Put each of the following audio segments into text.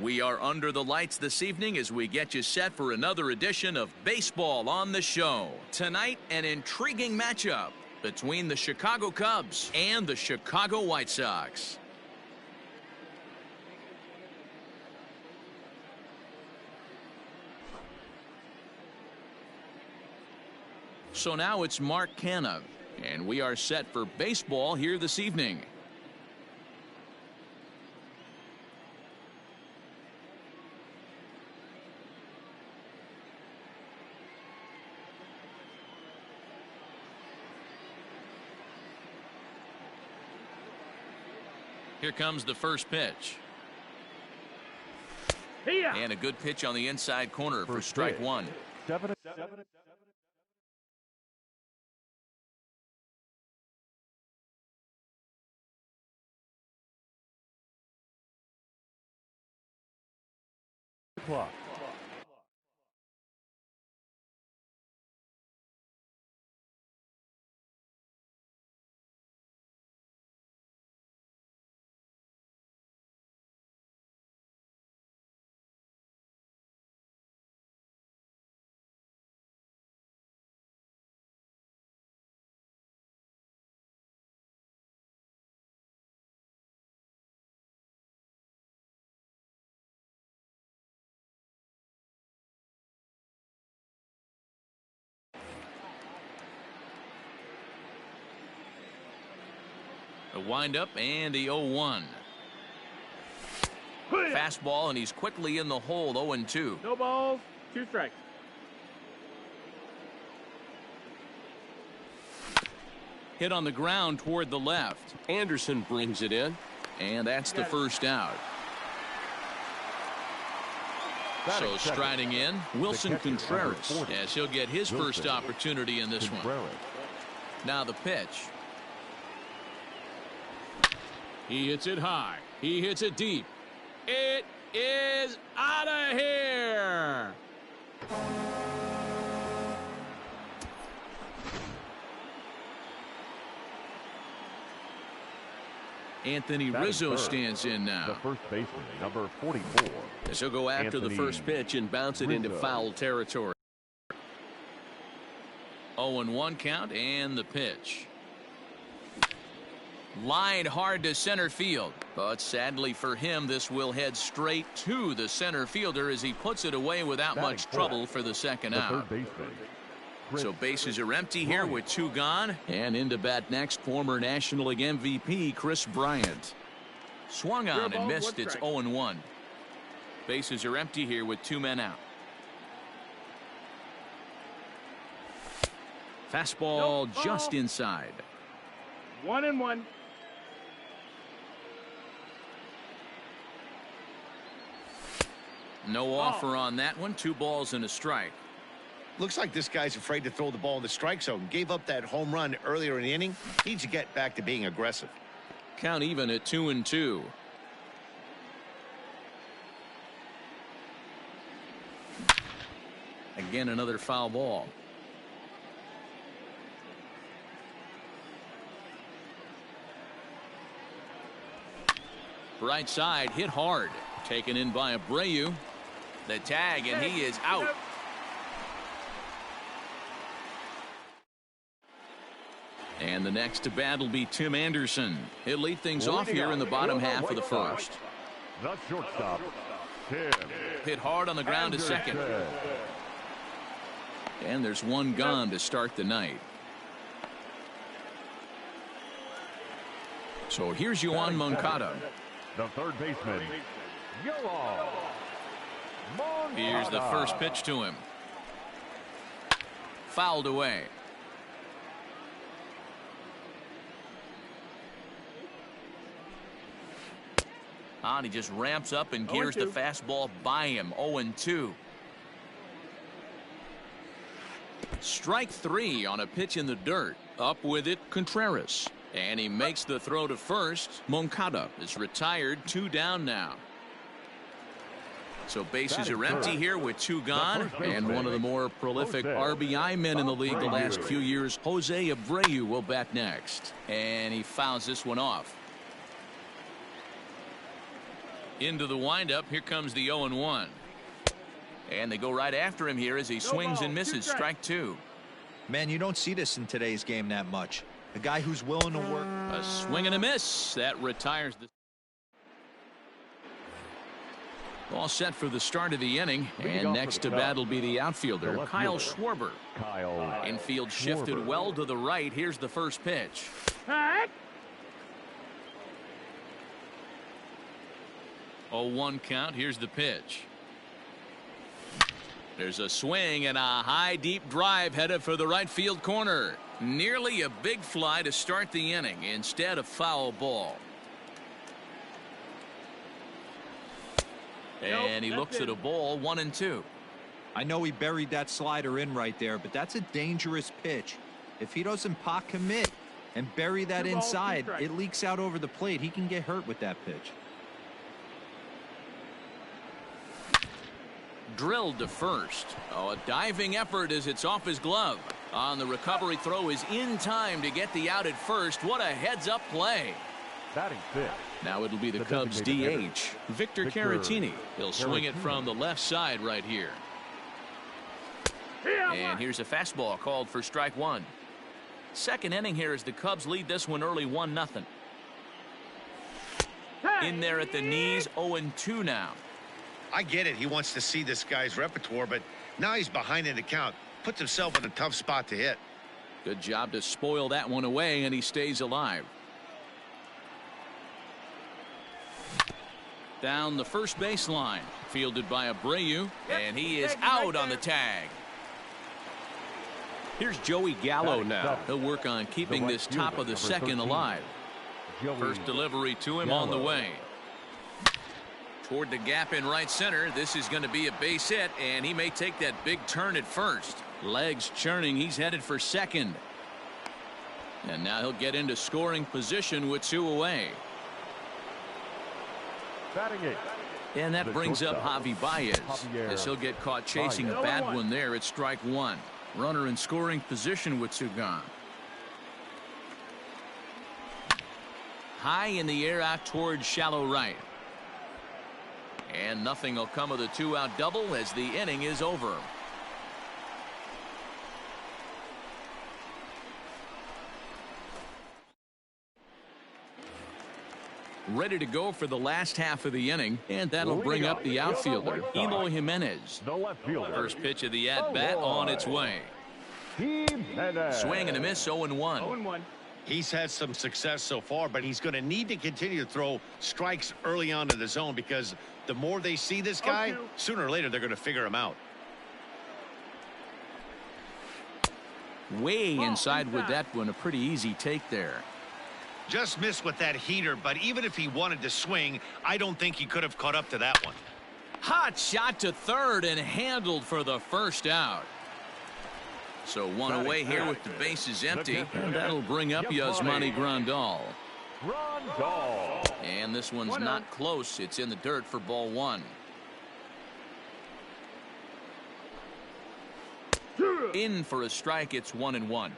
We are under the lights this evening as we get you set for another edition of Baseball on the Show. Tonight, an intriguing matchup between the Chicago Cubs and the Chicago White Sox. So now it's Mark Canha, and we are set for baseball here this evening. Here comes the first pitch. And a good pitch on the inside corner for strike one. 7-7. Clock. A windup and the 0-1. Fastball, and he's quickly in the hole. 0-2. No balls, 2 strikes. Hit on the ground toward the left. Anderson brings it in, and that's the first out. So striding in, Wilson Contreras, as he'll get his first opportunity in this one. Now the pitch. He hits it high. He hits it deep. It is out of here. Anthony Rizzo stands in now. The first baseman, number 44. As he'll go after the first pitch and bounce it into foul territory. 0-1 count and the pitch. Lined hard to center field, but sadly for him, this will head straight to the center fielder as he puts it away without much trouble for the second out. So bases are empty here with 2 gone, and into bat next, former National League MVP Chris Bryant. Swung on and missed. It's 0-1. Bases are empty here with 2 men out. Fastball just inside. 1-1. No offer on that one. 2 balls and a strike. Looks like this guy's afraid to throw the ball in the strike zone. Gave up that home run earlier in the inning. Needs to get back to being aggressive. Count even at 2-2. Again, another foul ball. Right side, hit hard. Taken in by Abreu. The tag, and he is out. And the next to bat will be Tim Anderson. He'll lead things off here in the bottom half of the first. The shortstop, Tim. Hit hard on the ground to second. And there's 1 gone to start the night. So here's Yoan Moncada. The third baseman, Yoan Moncada. Here's the first pitch to him. Fouled away. And he just ramps up and gears the fastball by him. 0-2. Strike 3 on a pitch in the dirt. Up with it, Contreras. And he makes the throw to first. Moncada is retired. 2 down now. So bases are empty here with 2 gone. And one of the more prolific RBI men in the league the last few years, Jose Abreu, will bat next. And he fouls this one off. Into the windup. Here comes the 0-1. And they go right after him here as he swings and misses. Strike two. Man, you don't see this in today's game that much. A guy who's willing to work. A swing and a miss. That retires the. All set for the start of the inning. And next to bat will be the outfielder, Kyle Schwarber. Infield shifted well to the right. Here's the first pitch. 0-1 count. Here's the pitch. There's a swing and a high deep drive headed for the right field corner. Nearly a big fly to start the inning. Instead, a foul ball. And he looks at a ball. 1-2. I know he buried that slider in right there, but that's a dangerous pitch. If he doesn't pot commit and bury that inside, it leaks out over the plate. He can get hurt with that pitch. Drilled to first. Oh, a diving effort as it's off his glove. On the recovery throw is in time to get the out at first. What a heads-up play. Batting fifth. Now it'll be the Cubs DH, Victor Caratini. He'll swing it from the left side right here. And here's a fastball called for strike one. Second inning here as the Cubs lead this one early 1-0. In there at the knees, 0-2 now. I get it. He wants to see this guy's repertoire, but now he's behind in the count. Puts himself in a tough spot to hit. Good job to spoil that one away, and he stays alive. Down the first baseline, fielded by Abreu, and he is out on the tag. Here's Joey Gallo now. He'll work on keeping this top of the second alive. First delivery to him on the way. Toward the gap in right center. This is going to be a base hit, and he may take that big turn at first. Legs churning. He's headed for second. And now he'll get into scoring position with two away. Batting eighth. And that brings up Javi Baez as he'll get caught chasing a bad one there at strike one. Runner in scoring position with two gone. High in the air out towards shallow right. And nothing will come of the two-out double as the inning is over. Ready to go for the last half of the inning, and that'll bring up the outfielder, Eloy Jimenez. The left fielder. First pitch of the at-bat on its way. Swing and a miss, 0-1. 0-1. He's had some success so far, but he's going to need to continue to throw strikes early on in the zone because the more they see this guy, sooner or later they're going to figure him out. Way inside with that one, a pretty easy take there. Just missed with that heater, but even if he wanted to swing, I don't think he could have caught up to that one. Hot shot to third and handled for the first out. So one away here with the bases empty, and that'll bring up Yasmani Grandal. And this one's not close. It's in the dirt for ball one. In for a strike. It's 1-1.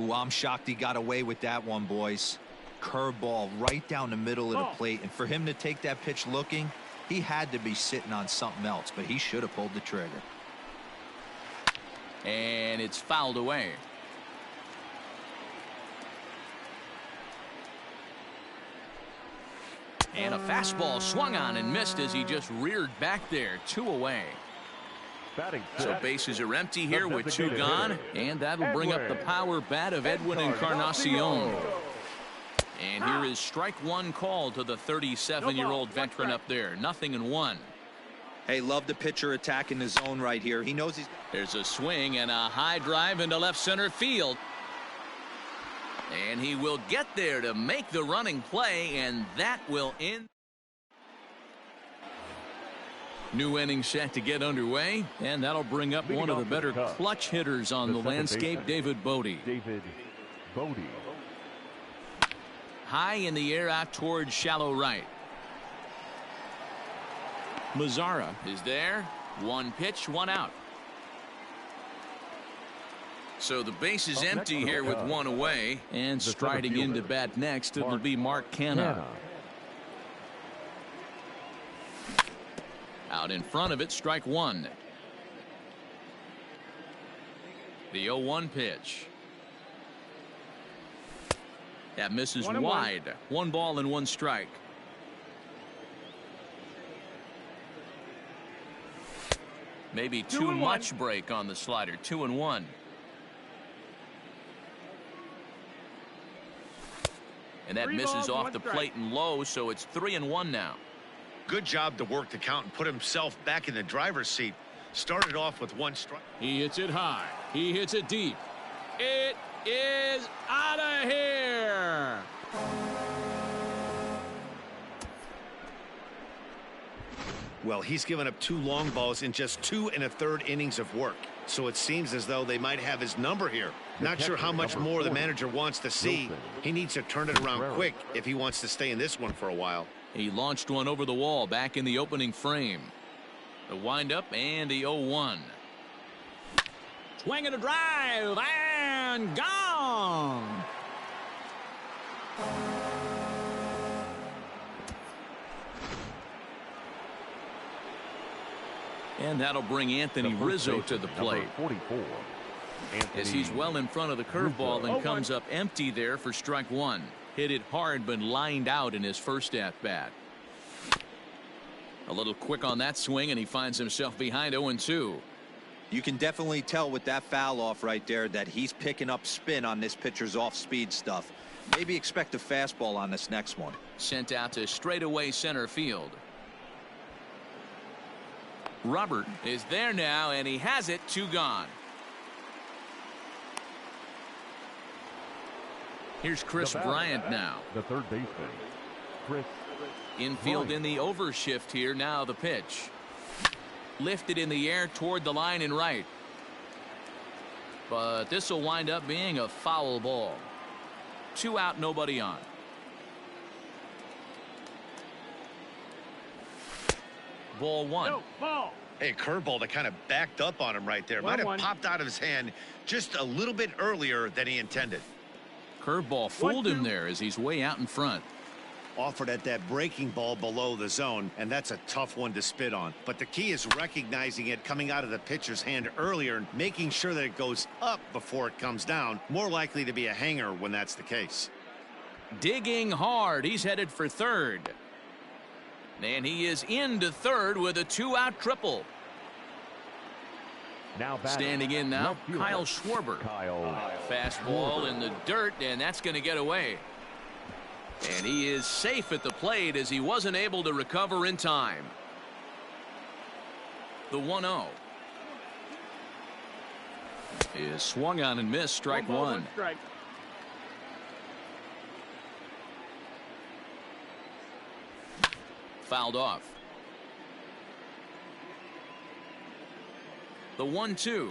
Ooh, I'm shocked he got away with that one, boys. Curveball right down the middle of the plate, and for him to take that pitch looking, he had to be sitting on something else, but he should have pulled the trigger. And it's fouled away. And a fastball swung on and missed as he just reared back there. Two away. So bases are empty here with two gone, and that'll bring up the power bat of Edwin Encarnacion. And here is strike one called to the 37-year-old veteran up there. 0-1. Hey, love the pitcher attacking the zone right here. He knows he's. There's a swing and a high drive into left center field. And he will get there to make the running play, and that will end. New inning set to get underway, and that'll bring up one of the better clutch hitters on the landscape, David Bodie. High in the air out towards shallow right. Mazzara is there. One pitch, one out. So the base is empty here with one away, and striding into bat next, it'll be Mark Canha. Out in front of it, strike one. The 0-1 pitch. That misses wide. 1 ball and 1 strike. Maybe too much break on the slider. 2-1. And that misses off the plate and low, so it's 3-1 now. Good job to work the count and put himself back in the driver's seat. Started off with 1 strike. He hits it high. He hits it deep. It is out of here. Well, he's given up 2 long balls in just 2 1/3 innings of work. So it seems as though they might have his number here. Not sure how much more the manager wants to see. He needs to turn it around quick if he wants to stay in this one for a while. He launched one over the wall back in the opening frame. The windup and the 0-1. Swing and a drive and gone. And that'll bring Anthony Rizzo to the plate. 44. As he's well in front of the curveball and comes up empty there for strike one. Hit it hard but lined out in his first at bat. A little quick on that swing and he finds himself behind 0-2. You can definitely tell with that foul off right there that he's picking up spin on this pitcher's off speed stuff. Maybe expect a fastball on this next one. Sent out to straightaway center field. Robert is there now and he has it. 2 gone. Here's Chris Bryant now. The third baseman, Chris. Infield in the overshift here. Now the pitch. Lifted in the air toward the line and right. But this will wind up being a foul ball. 2 out, nobody on. Ball 1. No, ball. Hey, curveball that kind of backed up on him right there. Might have popped out of his hand just a little bit earlier than he intended. Curveball fooled him there as he's way out in front. Offered at that breaking ball below the zone, and that's a tough one to spit on. But the key is recognizing it coming out of the pitcher's hand earlier and making sure that it goes up before it comes down. More likely to be a hanger when that's the case. Digging hard. He's headed for third. And he is into third with a 2-out triple. Now standing in now, Kyle Schwarber. Fastball in the dirt, and that's going to get away. And he is safe at the plate as he wasn't able to recover in time. The 1-0 is swung on and missed. Strike 1. Strike. Fouled off. The 1-2.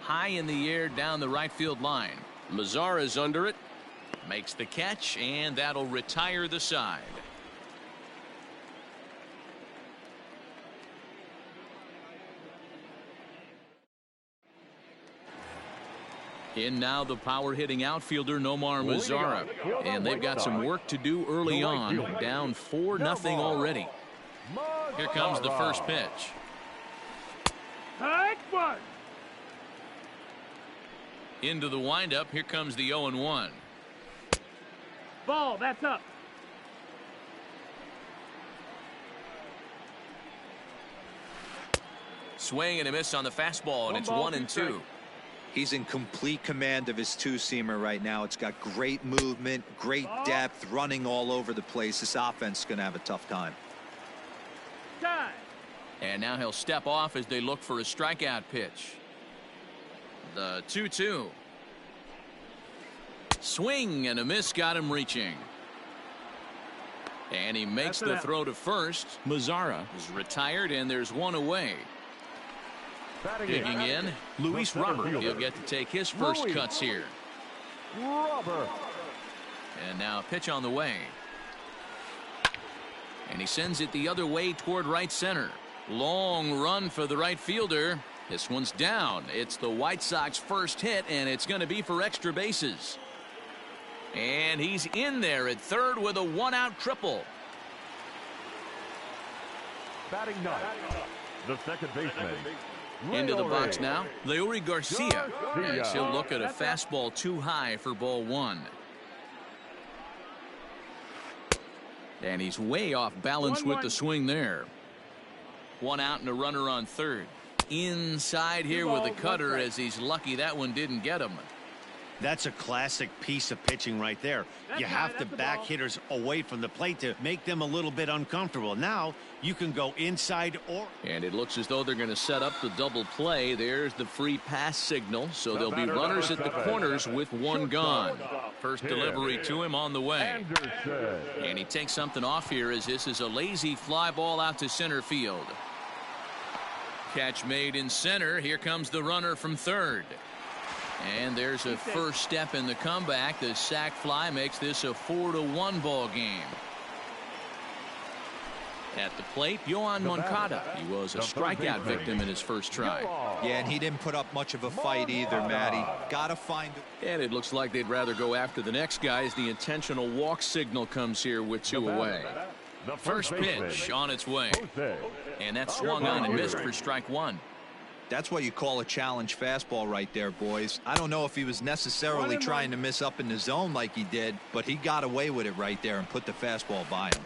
High in the air down the right field line. Mazara's under it. Makes the catch, and that'll retire the side. In now the power hitting outfielder Nomar Mazara. And they've got some work to do early on. Down 4-0 already. Here comes the first pitch. Into the windup. Here comes the 0-1. Ball, that's up. Swing and a miss on the fastball, and it's 1-2. He's in complete command of his 2-seamer right now. It's got great movement, great depth, running all over the place. This offense is going to have a tough time. Time. And now he'll step off as they look for a strikeout pitch. The 2-2. Swing and a miss got him reaching. And he makes the throw to first. Mazara is retired, and there's one away. Digging in, Luis Robert. He'll get to take his first cuts here. Robert. And now a pitch on the way. And he sends it the other way toward right center. Long run for the right fielder. This one's down. It's the White Sox first hit, and it's going to be for extra bases. And he's in there at third with a 1-out triple. Batting ninth, the second baseman. Into the box now, Leury Garcia. As he'll look at a fastball too high for ball one. And he's way off balance with the swing there. One out and a runner on third. Inside here with a cutter, as he's lucky that one didn't get him. That's a classic piece of pitching right there. You have to back hitters away from the plate to make them a little bit uncomfortable. Now you can go inside or... And it looks as though they're going to set up the double play. There's the free pass signal. So there'll be runners at the corners with one gone. First delivery to him on the way. And he takes something off here as this is a lazy fly ball out to center field. Catch made in center. Here comes the runner from third. And there's a first step in the comeback. The sac fly makes this a 4-1 ball game. At the plate, Yohan Moncada. He was a strikeout victim in his first try. Yeah, and he didn't put up much of a fight either, Matty. Gotta find it. And it looks like they'd rather go after the next guy as the intentional walk signal comes here with two away. First pitch on its way. And that swung on and missed for strike one. That's what you call a challenge fastball right there, boys. I don't know if he was necessarily trying to miss up in the zone like he did, but he got away with it right there and put the fastball by him.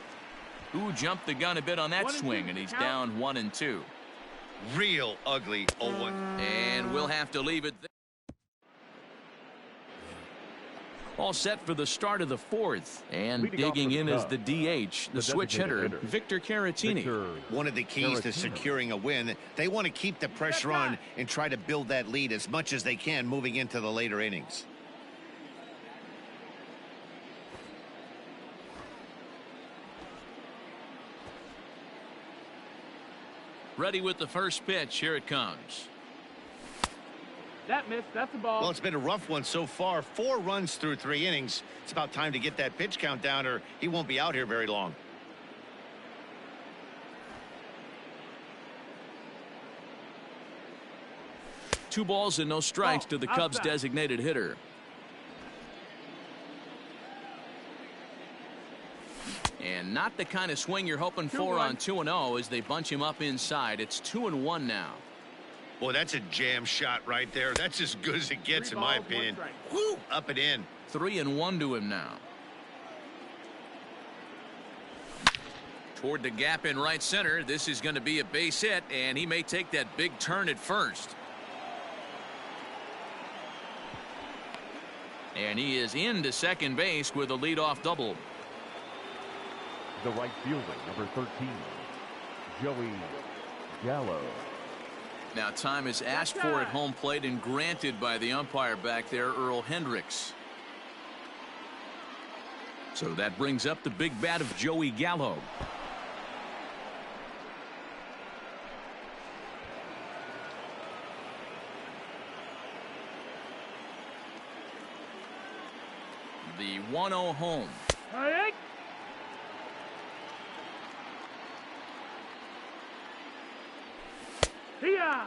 Who jumped the gun a bit on that swing, and he's down 1-2. Real ugly 0-1. And we'll have to leave it there. All set for the start of the fourth. And digging in is the DH, the switch hitter, Victor Caratini. One of the keys to securing a win, they want to keep the pressure on and try to build that lead as much as they can moving into the later innings. Ready with the first pitch. Here it comes. That missed. That's a ball. Well, it's been a rough one so far. 4 runs through 3 innings. It's about time to get that pitch count down or he won't be out here very long. Two balls and no strikes to the Cubs' designated hitter. And not the kind of swing you're hoping for on 2-0 as they bunch him up inside. It's 2-1 now. Boy, that's a jam shot right there. That's as good as it gets, in my opinion. Woo, up and in. 3-1 to him now. Toward the gap in right center. This is going to be a base hit, and he may take that big turn at first. And he is into second base with a leadoff double. The right fielder, number 13, Joey Gallo. Now time is asked for at home plate and granted by the umpire back there, Earl Hendricks. So that brings up the big bat of Joey Gallo. The 1-0 home. Here.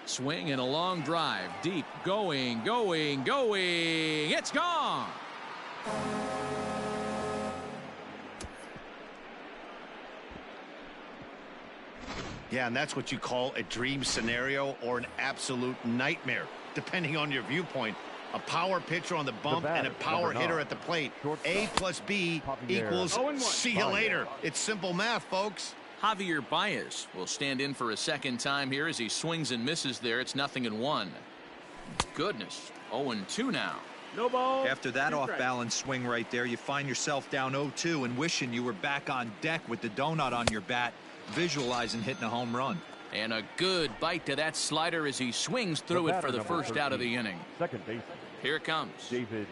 Swing and a long drive. Deep. Going. It's gone. Yeah, and that's what you call a dream scenario or an absolute nightmare, depending on your viewpoint. A power pitcher on the bump and a power hitter at the plate. A plus B equals see you later. It's simple math, folks. Javier Baez will stand in for a second time here as he swings and misses there. It's 0-1. Goodness. 0-2 now. No ball. After that off-balance swing right there, you find yourself down 0-2 and wishing you were back on deck with the donut on your bat, visualizing hitting a home run. And a good bite to that slider as he swings through it for the first out of the inning. Second baseman. Here it comes. David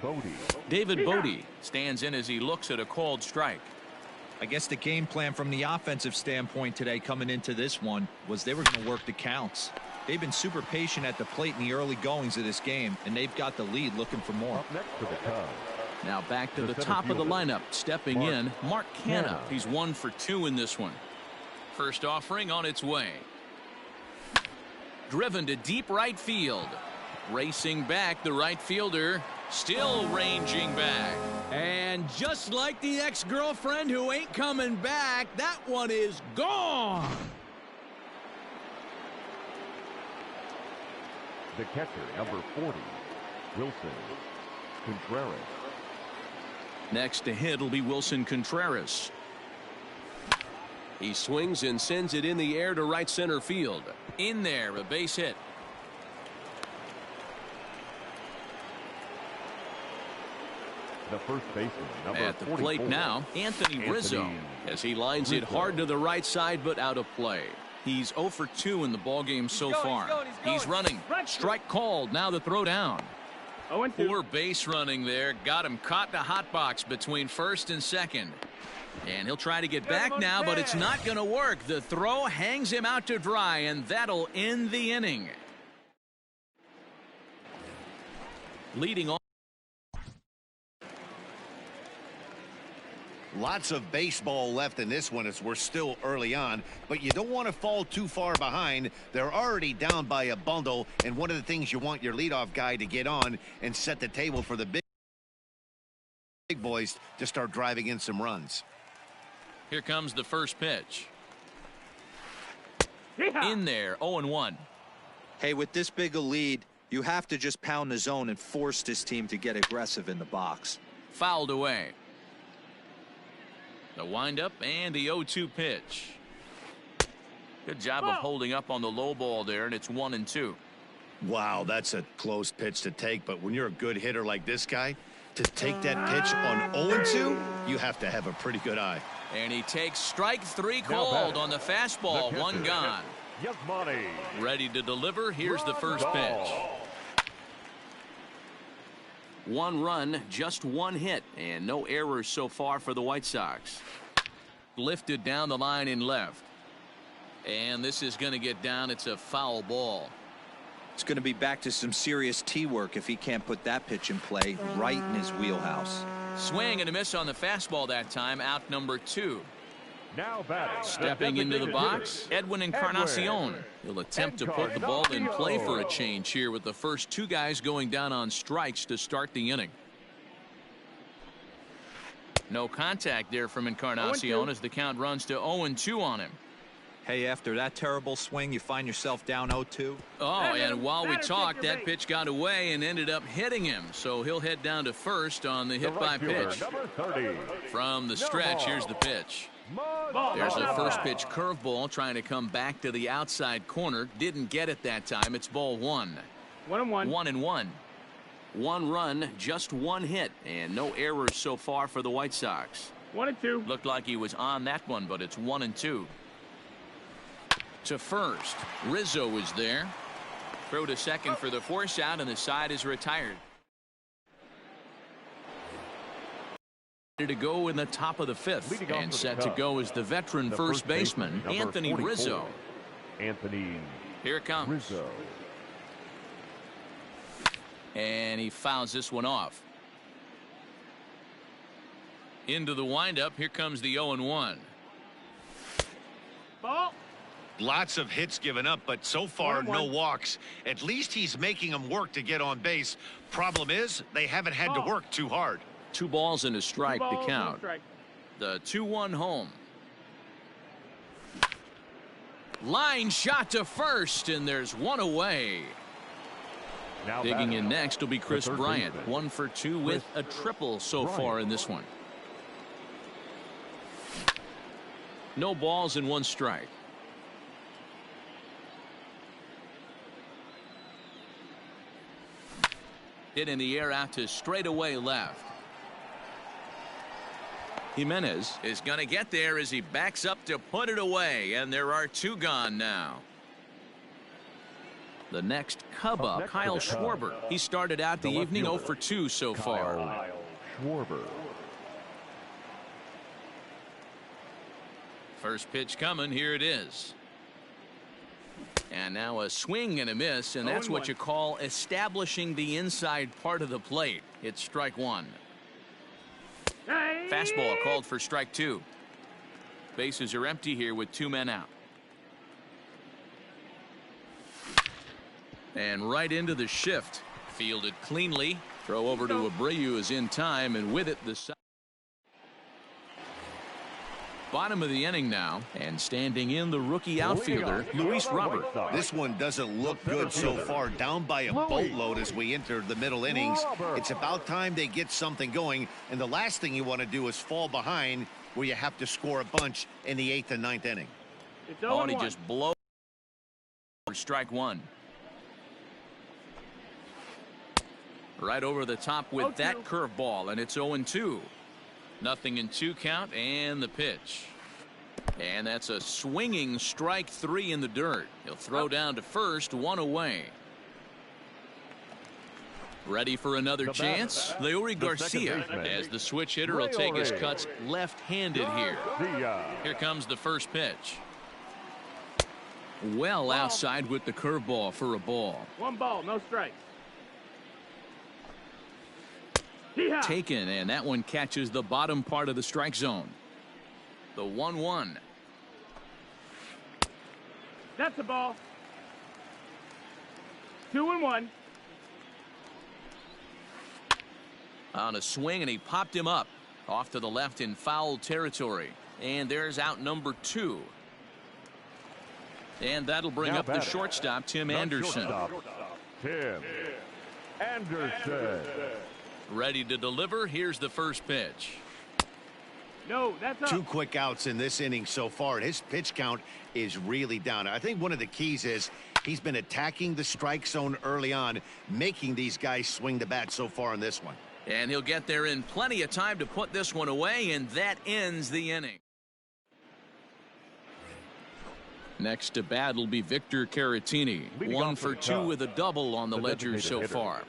Bodie. David Bodie stands in as he looks at a called strike. I guess the game plan from the offensive standpoint today coming into this one was they were going to work the counts. They've been super patient at the plate in the early goings of this game, and they've got the lead looking for more. Up next for the Cubs. Now back to the top of the lineup. Stepping in, Mark Canha. He's 1 for 2 in this one. First offering on its way. Driven to deep right field. Racing back, the right fielder, Still ranging back. And just like the ex-girlfriend who ain't coming back, that one is gone. The catcher, number 40, Wilson Contreras. Next to hit will be Wilson Contreras. He swings and sends it in the air to right center field. In there, a base hit. The first baseman, number At the 44, plate now, Anthony Rizzo, as he lines it hard to the right side, but out of play. He's 0 for 2 in the ballgame so far. He's running. Strike called. Now the throw down. 0-2. Poor base running there. Got him caught in the hot box between first and second. And he'll try to get back now, but it's not going to work. The throw hangs him out to dry, and that'll end the inning. Leading off. Lots of baseball left in this one as we're still early on, but you don't want to fall too far behind. They're already down by a bundle, and one of the things you want your leadoff guy to get on and set the table for the big boys to start driving in some runs. Here comes the first pitch. Yeehaw! In there, 0-1. Hey, with this big a lead, you have to just pound the zone and force this team to get aggressive in the box. Fouled away. The windup and the 0-2 pitch. Good job of holding up on the low ball there, and it's 1-2. Wow, that's a close pitch to take, but when you're a good hitter like this guy, to take that pitch on 0-2, you have to have a pretty good eye. And he takes strike 3 called on the fastball. The One gone. Yasmani. Ready to deliver. Here's the first pitch. 1 run, just 1 hit, and no errors so far for the White Sox. Lifted down the line in left. And this is going to get down. It's a foul ball. It's going to be back to some serious tee work if he can't put that pitch in play right in his wheelhouse. Swing and a miss on the fastball that time. Out number 2. Now batting. Stepping into the box, Edwin Encarnacion. He'll attempt to put the ball in play for a change here with the first 2 guys going down on strikes to start the inning. No contact there from Encarnacion as the count runs to 0-2 on him. Hey, after that terrible swing, you find yourself down 0-2. Oh, and while we talked, that pitch got away and ended up hitting him. So he'll head down to first on the hit by pitch. Number 30. From the stretch, here's the pitch. There's a first pitch curveball trying to come back to the outside corner. Didn't get it that time. It's ball 1. 1-1. 1-1. 1 run, just 1 hit, and no errors so far for the White Sox. 1-2. Looked like he was on that one, but it's 1-2. To first, Rizzo is there. Throw to second for the force out, and the side is retired. To go in the top of the 5th, and set to go is the veteran first baseman, Anthony Rizzo. Anthony Here it comes. Rizzo. And he fouls this one off. Into the windup. Here comes the 0-1. Ball. Lots of hits given up, but so far no walks. At least he's making them work to get on base. Problem is, they haven't had to work too hard. 2 balls and a strike to count. Strike. The 2-1 home. Line shot to first, and there's 1 away. Now Digging in batting. next will be Chris The third Bryant. baseman. 1 for 2 with a triple so far in this one. No balls and 1 strike. Hit in the air out to straightaway left. Jimenez is going to get there as he backs up to put it away, and there are 2 gone now. The next Cub up, next Kyle for the Schwarber. Cubs. He started out the The left evening 0 fielder, for 2 so far. Kyle Schwarber. First pitch coming. Here it is. And now a swing and a miss, and that's what you call establishing the inside part of the plate. It's strike 1. Fastball called for strike 2. Bases are empty here with 2 men out. And right into the shift. Fielded cleanly. Throw over to Abreu is in time, and with it, the bottom of the inning now, and standing in the rookie outfielder, Luis Robert. This one doesn't look good so far. Down by a boatload as we enter the middle innings. It's about time they get something going, and the last thing you want to do is fall behind where you have to score a bunch in the 8th and 9th inning. Oh, and he just blows for strike one. Right over the top with that curveball, and it's 0-2. Nothing in 2 count, and the pitch. And that's a swinging strike 3 in the dirt. He'll throw down to first, 1 away. Ready for another chance? Leury Garcia, as the switch hitter, will take his cuts left-handed here. Here comes the first pitch. Well outside with the curveball for a ball. 1 ball, no strikes. Taken, and that one catches the bottom part of the strike zone. The 1-1. That's a ball. 2-1. On a swing, and he popped him up off to the left in foul territory. And there's out number 2. And that'll bring up the shortstop, Tim Anderson. Tim Anderson. Ready to deliver. Here's the first pitch. No, that's up. 2 quick outs in this inning so far, and his pitch count is really down. I think one of the keys is he's been attacking the strike zone early on, making these guys swing the bat so far in this one. And he'll get there in plenty of time to put this one away, and that ends the inning. Next to bat will be Victor Caratini. 1 for 2 with a double on the ledger so far.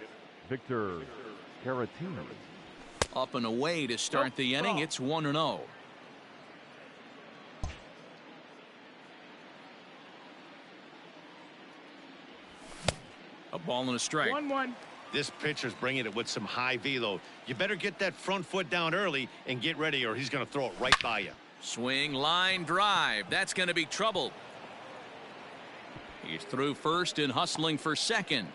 Victor Caratini. Up and away to start the inning. It's 1-0. A ball and a strike. 1-1. This pitcher's bringing it with some high velo. You better get that front foot down early and get ready, or he's going to throw it right by you. Swing, line drive. That's going to be trouble. He's through first and hustling for second.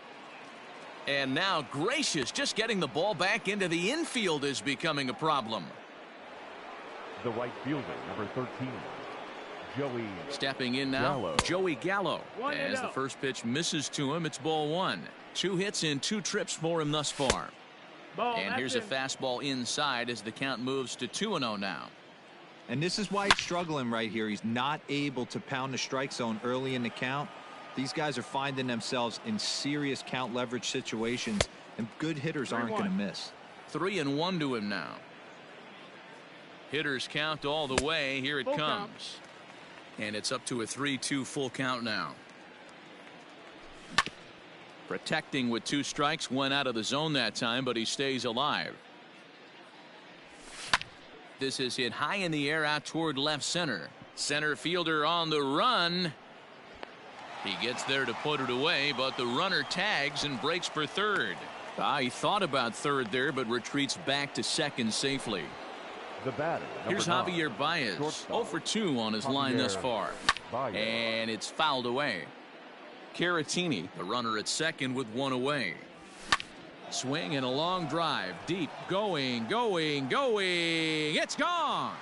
And now Gracious, just getting the ball back into the infield is becoming a problem. The right fielder, number 13, Joey. Stepping in now, Gallo. Joey Gallo. As the first pitch misses to him, it's ball 1. 2 hits and 2 trips for him thus far. And here's a fastball inside as the count moves to 2-0 now. And this is why he's struggling right here. He's not able to pound the strike zone early in the count. These guys are finding themselves in serious count leverage situations, and good hitters aren't going to miss. 3-1 to him now. Hitters count all the way. Here it comes. And it's up to a 3-2 full count now. Protecting with 2 strikes, went out of the zone that time, but he stays alive. This is hit high in the air out toward left center. Center fielder on the run. He gets there to put it away, but the runner tags and breaks for third. He thought about third there, but retreats back to second safely. The batter. Here's Javier Baez. 0 for 2 on his line thus far. And it's fouled away. Caratini, the runner at second with 1 away. Swing and a long drive. Deep. Going. It's gone.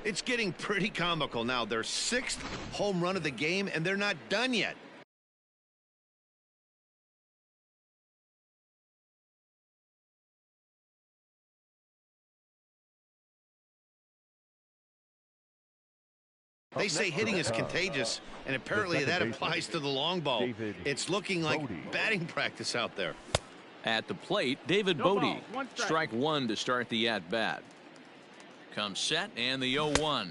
It's getting pretty comical now. Their 6th home run of the game, and they're not done yet. They say hitting is contagious, and apparently that applies to the long ball. It's looking like batting practice out there. At the plate, David Bodie. Strike 1 to start the at-bat. Comes set, and the 0-1.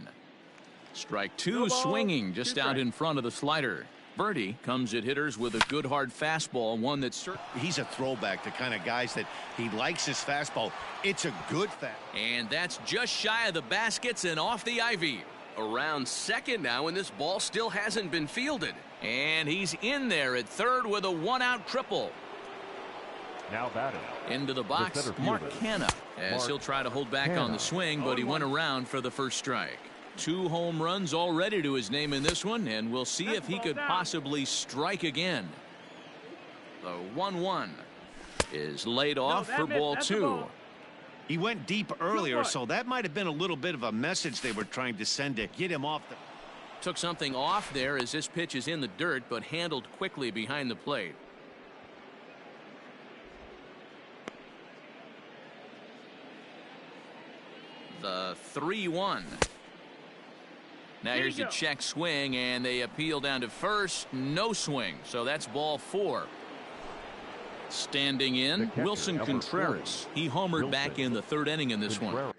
Strike 2 swinging just out in front of the slider. Birdie comes at hitters with a good hard fastball, one that's he's a throwback to kind of guys that he likes his fastball. It's a good fastball. And that's just shy of the baskets and off the ivy. Around second now, and this ball still hasn't been fielded. And he's in there at third with a 1-out triple. Now batting. Into the box, Mark Canha. as he'll try to hold back on the swing, but he went around for the first strike. 2 home runs already to his name in this one, and we'll see if he could possibly strike again. The 1-1 is laid off for ball 2. He went deep earlier, so that might have been a little bit of a message they were trying to send to get him off the... Took something off there as this pitch is in the dirt, but handled quickly behind the plate. The 3-1. Now here's a check swing, and they appeal down to first. No swing, so that's ball 4. Standing in, Wilson Contreras. He homered back in the 3rd inning in this one.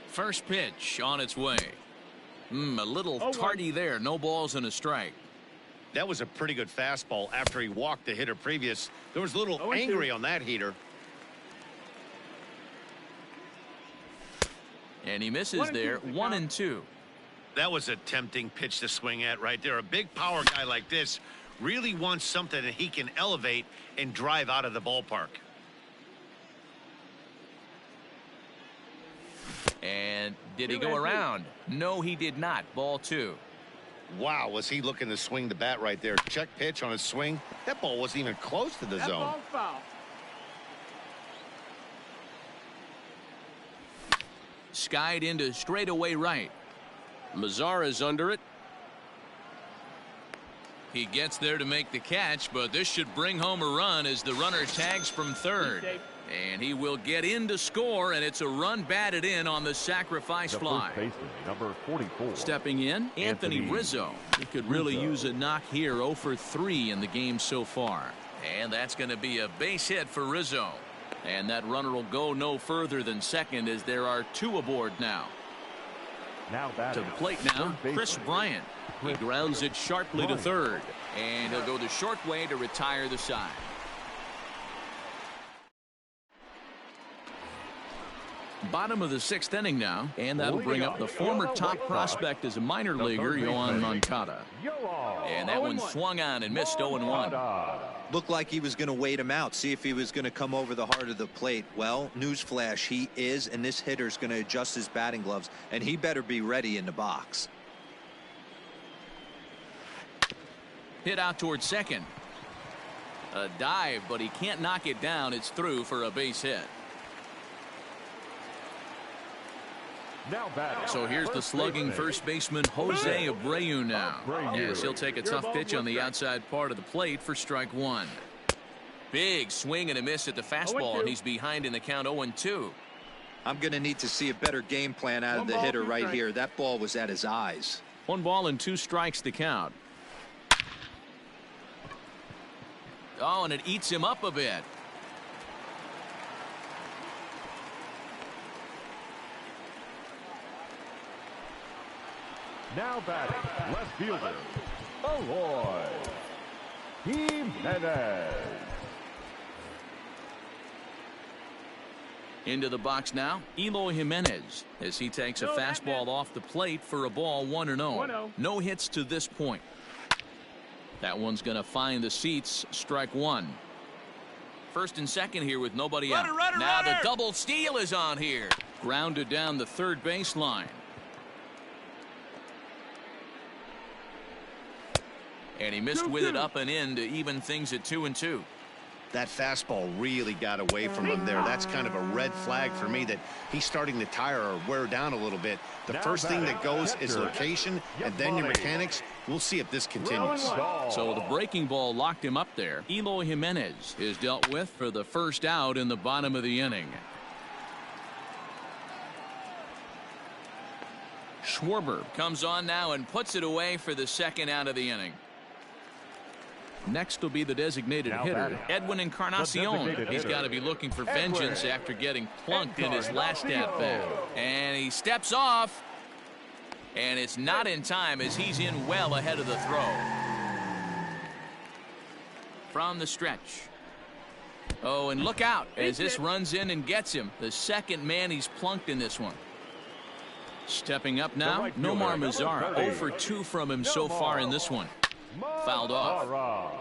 First pitch on its way. A little tardy there. No balls and a strike. That was a pretty good fastball after he walked the hitter previous. There was a little angry on that heater. And he misses there. 1-2. That was a tempting pitch to swing at right there. A big power guy like this really wants something that he can elevate and drive out of the ballpark. And did he go around? No, he did not. Ball 2. Wow, was he looking to swing the bat right there? Check pitch on his swing. That ball wasn't even close to the zone. Ball's foul. Skied into straightaway right. Mazara's under it. He gets there to make the catch, but this should bring home a run as the runner tags from 3rd. And he will get in to score, and it's a run batted in on the sacrifice fly. First baseman, number 44. Stepping in, Anthony Rizzo. He could really use a knock here. 0 for 3 in the game so far. And that's going to be a base hit for Rizzo. And that runner will go no further than second as there are 2 aboard now. To the plate now, Chris Bryant. He grounds it sharply to 3rd. And he'll go the short way to retire the side. Bottom of the 6th inning now, and that'll bring up the former top prospect as a minor leaguer, Yohan Moncada. And that one swung on and missed. 0-1. Looked like he was going to wait him out, see if he was going to come over the heart of the plate. Well, newsflash, he is, and this hitter's going to adjust his batting gloves, and he better be ready in the box. Hit out towards second. A dive, but he can't knock it down. It's through for a base hit. So here's the slugging first baseman Jose Abreu now. Yes, he'll take a tough pitch on the outside part of the plate for strike 1. Big swing and a miss at the fastball, and he's behind in the count. 0-2. I'm going to need to see a better game plan out of the hitter right here. That ball was at his eyes. 1 ball and 2 strikes the count. Oh, and it eats him up a bit. Now batting, left fielder, Eloy Jimenez. Into the box now, Eloy Jimenez, as he takes a fastball off the plate for a ball. 1-0. No hits to this point. That one's going to find the seats. Strike 1. First and second here with nobody out. Now the double steal is on here. Grounded down the 3rd baseline. And he missed with it up and in to even things at 2-2. That fastball really got away from him there. That's kind of a red flag for me that he's starting to tire or wear down a little bit. The first thing that goes is location and then your mechanics. We'll see if this continues. So the breaking ball locked him up there. Eloy Jimenez is dealt with for the first out in the bottom of the inning. Schwarber comes on now and puts it away for the second out of the inning. Next will be the designated hitter, Edwin Encarnacion. He's got to be looking for vengeance after getting plunked in his last at-bat. And he steps off. And it's not in time as he's in well ahead of the throw. From the stretch. Oh, and look out as this runs in and gets him. The second man he's plunked in this one. Stepping up now, Nomar Mazara. 0 for 2 from him so far in this one. Fouled off.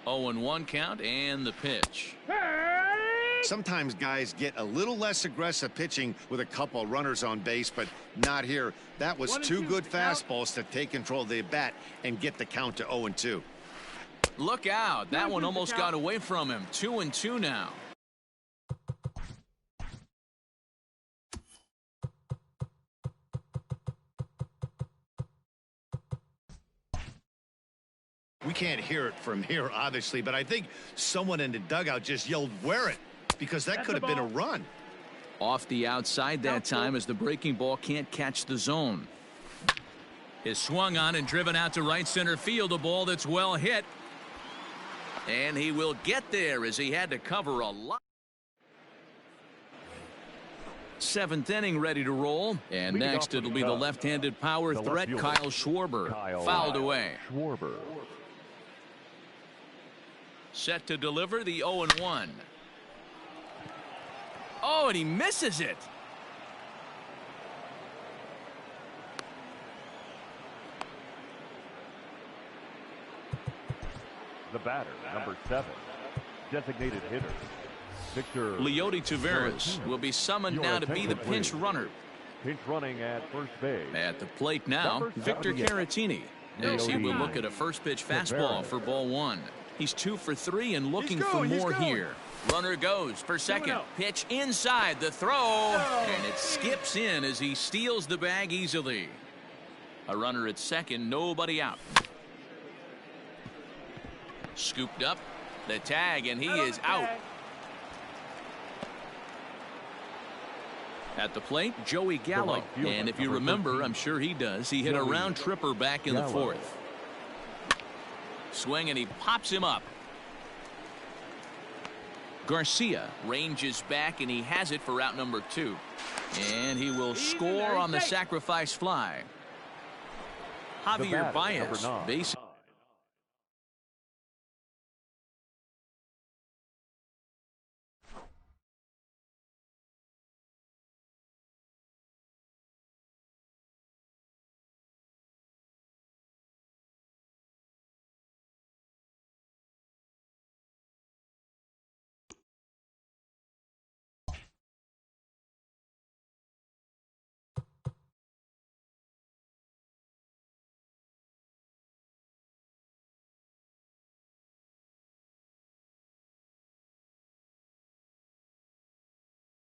0-1 count and the pitch. Sometimes guys get a little less aggressive pitching with a couple runners on base, but not here. That was 2 good fastballs to take control of the bat and get the count to 0-2. Look out. That one almost got away from him. 2-2 now. We can't hear it from here, obviously, but I think someone in the dugout just yelled, "Wear it," because that could have been a run. Off the outside that time as the breaking ball can't catch the zone. Is swung on and driven out to right center field. A ball that's well hit. And he will get there as he had to cover a lot. 7th inning ready to roll. And next it'll be the left-handed power threat, Kyle Schwarber. Fouled away. Set to deliver the 0-1. Oh, and he misses it. The batter, number 7, designated hitter, Victor Leody Taveras will be summoned now to be the pinch runner. Pinch running at first base. At the plate now, Victor Caratini. As he will look at a first pitch fastball for ball 1. He's 2 for 3 and looking for more here. Runner goes for second. Pitch inside the throw. And it skips in as he steals the bag easily. A runner at second, nobody out. Scooped up the tag, and he is out. At the plate, Joey Gallo. And if you remember, I'm sure he does, he hit a round tripper back in the 4th. Swing, and he pops him up. Garcia ranges back, and he has it for out number 2. And he will score on the sacrifice fly. Javier Baez, base.